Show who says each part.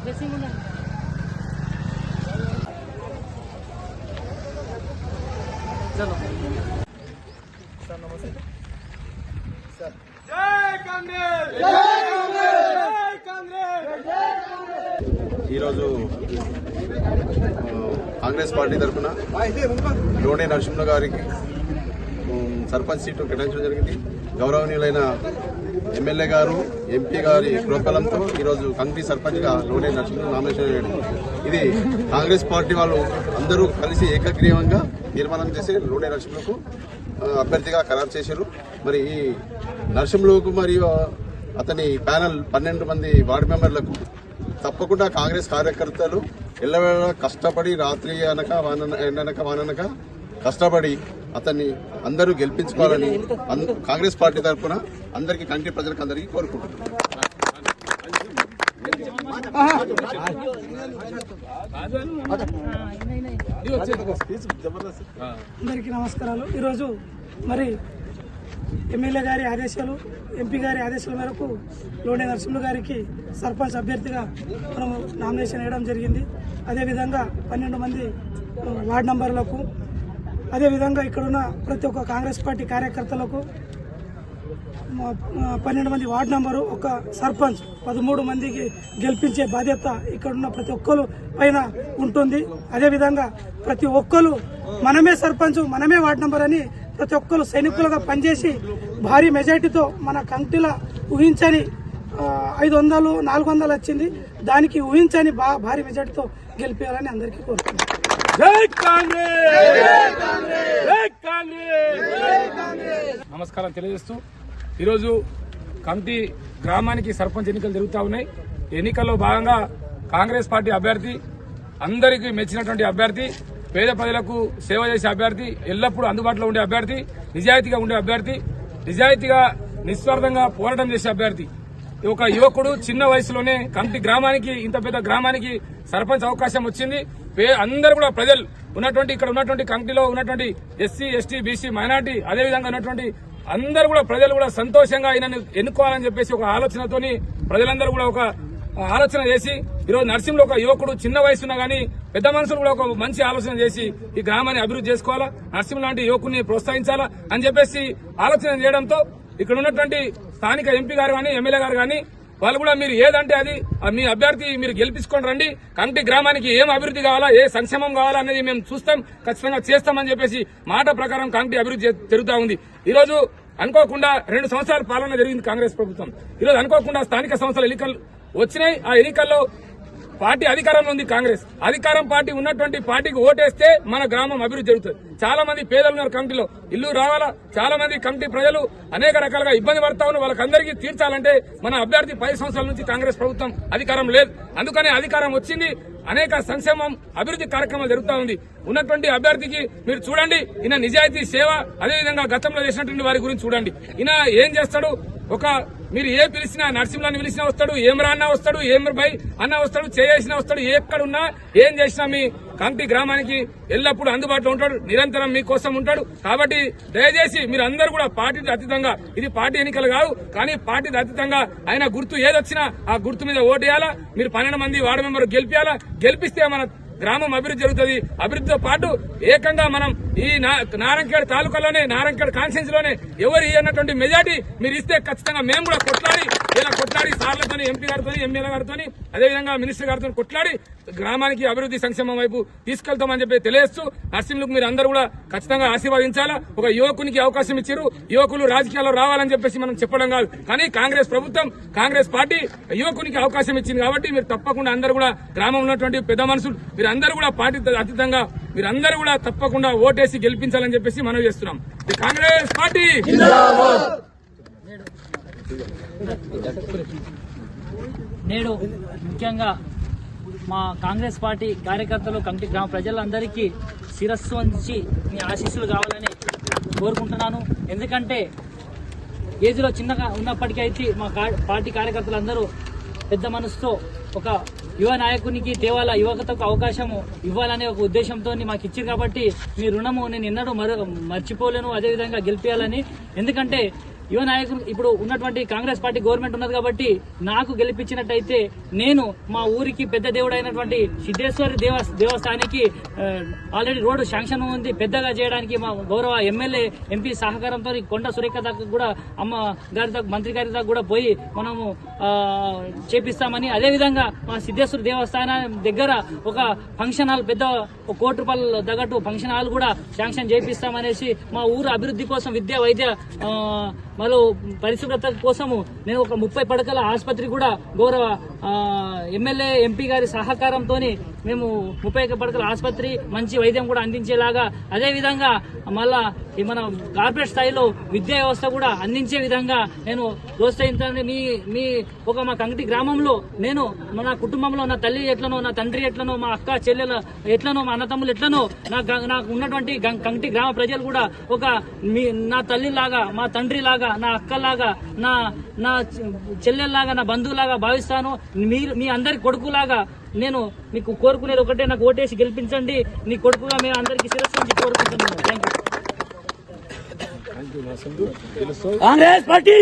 Speaker 1: चलो
Speaker 2: सर नमस्ते सर
Speaker 3: जय कांग्रेस
Speaker 4: ఈరోజు కాంగ్రెస్ పార్టీ తరఫున లోనే నరసింహ గారికి సర్పంచ్ సీటు కేటాయించడం జరిగింది. గౌరవనీయులైన ఎమ్మెల్యే గారు ఎంపీ గారి ప్రోత్సాహంతో ఈరోజు కంగ్రీ సర్పంచ్ గా లోనే నరసింహ నామినేషన్ చేయడం. ఇది కాంగ్రెస్ పార్టీ వాళ్ళు అందరూ కలిసి ఏకగ్రీవంగా తీర్మానం చేసి లోనే నరసింహకు అభ్యర్థిగా ఖరారు చేశారు. మరి ఈ నరసింహకు మరియు అతని ప్యానెల్ 12 మంది వార్డు మెంబర్లకు తప్పకుండా కాంగ్రెస్ కార్యకర్తలు ఎల్లవేళ కష్టపడి రాత్రి అనక ఎండనక వాననక కష్టపడి అతన్ని అందరూ గెలిపించుకోవాలని కాంగ్రెస్ పార్టీ తరఫున అందరికీ కంటి ప్రజలకు అందరికీ కోరుకుంటున్నాను.
Speaker 5: అందరికీ నమస్కారాలు. ఈరోజు మరి ఎమ్మెల్యే గారి ఆదేశాలు, ఎంపీ గారి ఆదేశాల మేరకు లోనే నరసింహ గారికి సర్పంచ్ అభ్యర్థిగా మనము నామినేషన్ వేయడం జరిగింది. అదేవిధంగా 12 మంది వార్డు నంబర్లకు, అదేవిధంగా ఇక్కడున్న ప్రతి ఒక్క కాంగ్రెస్ పార్టీ కార్యకర్తలకు 12 మంది వార్డు నంబరు, ఒక సర్పంచ్ 13 మందికి గెలిపించే బాధ్యత ఇక్కడున్న ప్రతి ఒక్కరు పైన ఉంటుంది. అదేవిధంగా ప్రతి ఒక్కరు మనమే సర్పంచ్, మనమే వార్డు నంబర్ అని ప్రతి ఒక్కరు సైనికులుగా పనిచేసి భారీ మెజార్టీతో మన కంటిలో ఊహించని 500, 400 వచ్చింది. దానికి ఊహించని భారీ మెజార్టీతో గెలిపించాలని అందరికీ కోరుతున్నాను.
Speaker 3: నమస్కారం తెలియజేస్తూ ఈరోజు కమిటీ గ్రామానికి సర్పంచ్ ఎన్నికలు జరుగుతూ ఉన్నాయి. ఎన్నికల్లో భాగంగా కాంగ్రెస్ పార్టీ అభ్యర్థి, అందరికీ మెచ్చినటువంటి అభ్యర్థి, పేద ప్రజలకు సేవ చేసే అభ్యర్థి, ఎల్లప్పుడూ అందుబాటులో ఉండే అభ్యర్థి, నిజాయితీగా ఉండే అభ్యర్థి, నిజాయితీగా నిస్వార్థంగా పోరాటం చేసే అభ్యర్థి, ఒక యువకుడు చిన్న వయసులోనే కమిటీ గ్రామానికి, ఇంత పెద్ద గ్రామానికి సర్పంచ్ అవకాశం వచ్చింది. అందరూ కూడా ప్రజలు ఉన్నటువంటి, ఇక్కడ ఉన్నటువంటి కమిటీలో ఉన్నటువంటి ఎస్సీ, ఎస్టీ, బీసీ, మైనార్టీ, అదేవిధంగా ఉన్నటువంటి అందరూ కూడా ప్రజలు కూడా సంతోషంగా ఆయనను ఎన్నుకోవాలని చెప్పేసి ఒక ఆలోచనతోని ప్రజలందరూ కూడా ఒక ఆలోచన చేసి ఈరోజు నర్సింహ్లో ఒక యువకుడు చిన్న వయసున్నా గానీ పెద్ద మనుషులు కూడా ఒక మంచి ఆలోచన చేసి ఈ గ్రామాన్ని అభివృద్ధి చేసుకోవాలా, నర్సింహ లాంటి యువకుడిని ప్రోత్సహించాలా అని చెప్పేసి ఆలోచన చేయడంతో ఇక్కడ ఉన్నటువంటి స్థానిక ఎంపీ గారు కానీ, ఎమ్మెల్యే గారు కానీ వాళ్ళు కూడా మీరు ఏదంటే అది మీ అభ్యర్థి మీరు గెలిపించుకొని రండి, కంటి గ్రామానికి ఏం అభివృద్ధి కావాలా, ఏ సంక్షేమం కావాలా అనేది మేము చూస్తాం, ఖచ్చితంగా చేస్తామని చెప్పేసి మాట ప్రకారం కంటి అభివృద్ధి జరుగుతూ ఉంది. ఈరోజు అనుకోకుండా 2 సంవత్సరాల పాలన జరిగింది కాంగ్రెస్ ప్రభుత్వం. ఈరోజు అనుకోకుండా స్థానిక సంస్థల ఎన్నికలు వచ్చినాయి. ఆ ఎన్నికల్లో పార్టీ అధికారంలో ఉంది కాంగ్రెస్. అధికారం పార్టీ ఉన్నటువంటి పార్టీకి ఓటేస్తే మన గ్రామం అభివృద్ధి జరుగుతుంది. చాలా మంది పేదలు ఉన్నారు కమిటీలో, ఇల్లు రావాలా, చాలా మంది కమిటీ ప్రజలు అనేక రకాలుగా ఇబ్బంది పడతా ఉన్నారు. వాళ్ళకందరికీ తీర్చాలంటే మన అభ్యర్థి 10 సంవత్సరాల నుంచి కాంగ్రెస్ ప్రభుత్వం అధికారం లేదు. అందుకనే అధికారం వచ్చింది, అనేక సంక్షేమం అభివృద్ధి కార్యక్రమాలు జరుగుతూ ఉంది. ఉన్నటువంటి అభ్యర్థికి మీరు చూడండి, ఈయన నిజాయితీ సేవ, అదేవిధంగా గతంలో చేసినటువంటి వారి గురించి చూడండి. ఈయన ఏం చేస్తాడు, ఒక మీరు ఏ పిలిచినా, నరసింహని పిలిచినా వస్తాడు, ఏమరా అన్నా వస్తాడు, ఏమరబై అన్నా వస్తాడు, చేసినా వస్తాడు, ఎక్కడున్నా ఏం చేసినా మీ కంటి గ్రామానికి ఎల్లప్పుడూ అందుబాటులో ఉంటాడు, నిరంతరం మీకోసం ఉంటాడు. కాబట్టి దయచేసి మీరు అందరూ కూడా పార్టీకి అతీతంగా, ఇది పార్టీ ఎన్నికలు కాదు కానీ పార్టీకి అతీతంగా ఆయన గుర్తు ఏదొచ్చినా ఆ గుర్తు మీద ఓటేయాలా. మీరు 12 మంది వార్డు మెంబర్ గెలిపియాలా, గెలిపిస్తే మన గ్రామం అభివృద్ధి జరుగుతుంది. అభివృద్ధితో పాటు ఏకంగా మనం ఈ నారాయణఖేడ్ తాలూకాలోనే, నారాయణఖేడ్ కాన్స్టిట్యూన్సీ లోనే ఎవరు అన్నటువంటి మెజార్టీ మీరు ఇస్తే ఖచ్చితంగా మేము కూడా కొట్లాడి సార్లతో, ఎంపీ గారితో, ఎమ్మెల్యే గారితో, అదేవిధంగా మినిస్టర్ గారితో కొట్లాడి గ్రామానికి అభివృద్ధి సంక్షేమం వైపు తీసుకెళ్తామని చెప్పి తెలియజేస్తూ నర్సింహ్లకు మీరు అందరూ కూడా ఖచ్చితంగా ఆశీర్వదించాలా. ఒక యువకునికి అవకాశం ఇచ్చారు, యువకులు రాజకీయాల్లో రావాలని చెప్పేసి మనం చెప్పడం కాదు, కానీ కాంగ్రెస్ ప్రభుత్వం, కాంగ్రెస్ పార్టీ యువకునికి అవకాశం ఇచ్చింది. కాబట్టి మీరు తప్పకుండా అందరూ కూడా గ్రామంలో ఉన్నటువంటి పెద్ద మనుషులు మీరందరూ కూడా పార్టీ అతీతంగా మీరందరూ కూడా తప్పకుండా ఓటేసి గెలిపించాలని చెప్పేసి మనం చేస్తున్నాం. కాంగ్రెస్ పార్టీ
Speaker 1: నేడు ముఖ్యంగా మా కాంగ్రెస్ పార్టీ కార్యకర్తలు, కమిటీ గ్రామ ప్రజలందరికీ శిరస్సు వంచి మీ ఆశీస్సులు కావాలని కోరుకుంటున్నాను. ఎందుకంటే ఏజ్లో చిన్నగా ఉన్నప్పటికీ మా పార్టీ కార్యకర్తలందరూ పెద్ద మనసుతో ఒక యువ నాయకునికి తేవాల, యువతకు అవకాశం ఇవ్వాలనే ఒక ఉద్దేశంతో మాకు ఇచ్చారు. కాబట్టి మీ రుణము నేను ఎన్నడూ మర్చిపోలేను, అదేవిధంగా గెలిపించాలని. ఎందుకంటే యువ నాయకులు ఇప్పుడు ఉన్నటువంటి కాంగ్రెస్ పార్టీ గవర్నమెంట్ ఉన్నది కాబట్టి నాకు గెలిపించినట్టయితే నేను మా ఊరికి పెద్ద దేవుడు అయినటువంటి సిద్ధేశ్వరి దేవస్థానానికి ఆల్రెడీ రోడ్డు శాంక్షన్ ఉంది, పెద్దగా చేయడానికి మా గౌరవ ఎమ్మెల్యే ఎంపీ సహకారంతో కొండ సురేఖ దాకా కూడా అమ్మ గారి దాకా మంత్రి గారి దాకా కూడా పోయి మనము చేపిస్తామని, అదేవిధంగా మా సిద్ధేశ్వరి దేవస్థానం దగ్గర ఒక ఫంక్షన్ హాల్ పెద్ద ₹1 కోటి తగ్గట్టు ఫంక్షన్ హాల్ కూడా శాంక్షన్ చేపిస్తామనేసి మా ఊరు అభివృద్ధి కోసం విద్య వైద్య మరో పరిశుభ్రత కోసము నేను ఒక 30 పడకల ఆసుపత్రి కూడా గౌరవ ఎమ్మెల్యే ఎంపీ గారి సహకారంతో మేము 30 పడకల ఆసుపత్రి మంచి వైద్యం కూడా అందించేలాగా, అదేవిధంగా మళ్ళా మన కార్పొరేట్ స్థాయిలో విద్యా వ్యవస్థ కూడా అందించే విధంగా నేను ప్రోత్సహించాలని మీ మా కంటి గ్రామంలో నేను మన కుటుంబంలో నా తల్లి ఎట్లనో, నా తండ్రి ఎట్లనో, మా అక్క చెల్లెల ఎట్లనో, మా అన్నతమ్ములు ఎట్లనో నాకు ఉన్నటువంటి కంటి గ్రామ ప్రజలు కూడా నా తల్లిలాగా, మా తండ్రి లాగా, నా అక్కలాగా, నా చెల్లెల్లాగా, నా బంధువులాగా భావిస్తాను. మీ అందరి కొడుకులాగా నేను మీకు కోరుకునేది ఒకటే, నాకు ఓటేసి గెలిపించండి. నీ కొడుకుగా మేము అందరికీ శిరస్సు నుంచి కోరుకుంటున్నాను. Thank you.
Speaker 3: కాంగ్రెస్ పార్టీ